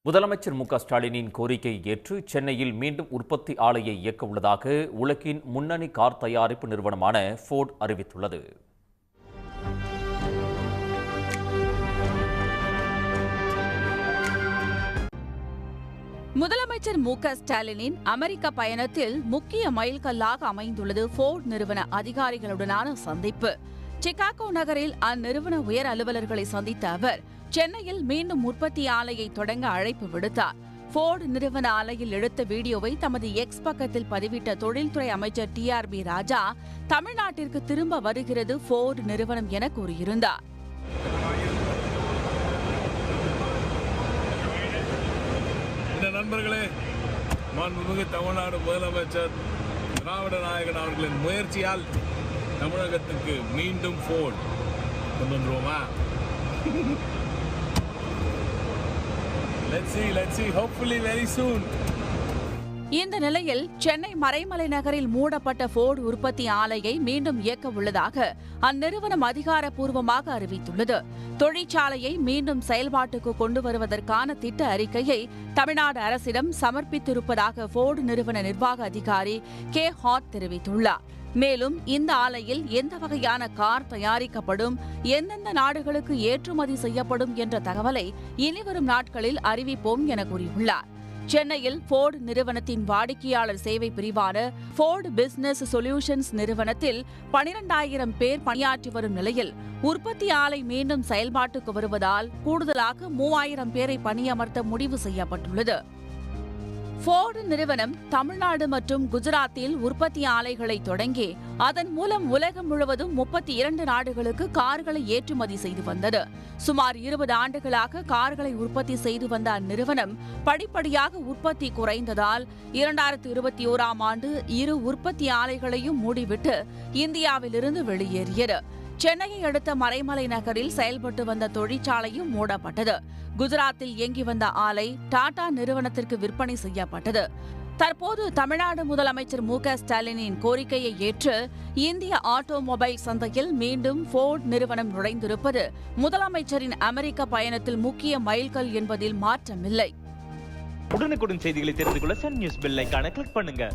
முதலமைச்சர் மு.க.ஸ்டாலினின் கோரிக்கையை ஏற்று சென்னையில் மீண்டும் உற்பத்தி ஆலையை இயக்க உள்ளதாக உலகின் முன்னணி கார் தயாரிப்பு நிறுவனமான ஃபோர்டு அறிவித்துள்ளது. முதலமைச்சர் மு.க.ஸ்டாலினின் அமெரிக்க பயணத்தில் முக்கிய மைல்கல்லாக அமைந்துள்ளது ஃபோர்டு நிறுவன அதிகாரிகளுடனான சந்திப்பு. சிகாகோ நகரில் அந்நிறுவன உயர் அலுவலர்களை சந்தித்த அவர் சென்னையில் மீண்டும் உற்பத்தி ஆலையை தொடங்க அழைப்பு விடுத்தார். ஃபோர்டு நிறுவன ஆலையில் எடுத்த வீடியோவை தமது எக்ஸ் பக்கத்தில் பதிவிட்ட தொழில்துறை அமைச்சர் TRB ராஜா, தமிழ்நாட்டிற்கு திரும்ப வருகிறது ஃபோர்டு நிறுவனம் என கூறியிருந்தார். நண்பர்களே, மாண்புமிகு தமிழ்நாடு முதலமைச்சர் திராவிட நாயகன் அவர்களின் முயற்சியால் தமிழகத்துக்கு மீண்டும் ஃபோர்டு கொண்டு வந்துருவோமா? Let's see, hopefully very soon. இந்த நிலையில் சென்னை மறைமலை நகரில் மூடப்பட்ட ஃபோர்டு உற்பத்தி ஆலையை மீண்டும் இயக்க உள்ளதாக அந்நிறுவனம் அதிகாரப்பூர்வமாக அறிவித்துள்ளது. தொழிற்சாலையை மீண்டும் செயல்பாட்டுக்கு கொண்டு வருவதற்கான திட்ட அறிக்கையை தமிழ்நாடு அரசிடம் சமர்ப்பித்திருப்பதாக ஃபோர்டு நிறுவன நிர்வாக அதிகாரி கே. ஹாட் தெரிவித்துள்ளார். மேலும் இந்த ஆலையில் எந்த வகையான கார் தயாரிக்கப்படும், எந்தெந்த நாடுகளுக்கு ஏற்றுமதி செய்யப்படும் என்ற தகவலை இனிவரும் நாட்களில் அறிவிப்போம் என கூறியுள்ளார். சென்னையில் ஃபோர்டு நிறுவனத்தின் வாடிக்கையாளர் சேவை பிரிவான ஃபோர்டு பிசினஸ் சொல்யூஷன்ஸ் நிறுவனத்தில் 12,000 பேர் பணியாற்றி வரும் நிலையில் உற்பத்தி ஆலை மீண்டும் செயல்பாட்டுக்கு வருவதால் கூடுதலாக 3,000 பேரை பணியமர்த்த முடிவு செய்யப்பட்டுள்ளது. ஃபோர்டு நிறுவனம் தமிழ்நாடு மற்றும் குஜராத்தில் உற்பத்தி ஆலைகளை தொடங்கி அதன் மூலம் உலகம் முழுவதும் 32 நாடுகளுக்கு கார்களை ஏற்றுமதி செய்து வந்தது. சுமார் 20 ஆண்டுகளாக கார்களை உற்பத்தி செய்து வந்த அந்நிறுவனம் படிப்படியாக உற்பத்தி குறைந்ததால் 2021ஆம் ஆண்டு 2 உற்பத்தி ஆலைகளையும் மூடிவிட்டு இந்தியாவிலிருந்து வெளியேறியது. சென்னையை அடுத்த மறைமலை நகரில் செயல்பட்டு வந்த தொழிற்சாலையும் மூடப்பட்டது. குஜராத்தில் இயங்கி வந்த ஆலை டாடா நிறுவனத்திற்கு விற்பனை செய்யப்பட்டது. தற்போது தமிழ்நாடு முதலமைச்சர் மு.க.ஸ்டாலினின் கோரிக்கையை ஏற்று இந்திய ஆட்டோமொபைல் சந்தையில் மீண்டும் ஃபோர்டு நிறுவனம் நுழைந்திருப்பது முதலமைச்சரின் அமெரிக்க பயணத்தில் முக்கிய மைல்கல் என்பதில் மாற்றமில்லை. உடனுக்குடன் செய்திகளை தெரிந்து கொள்ள சன் நியூஸ் பெல் ஐகானை கிளிக் பண்ணுங்க.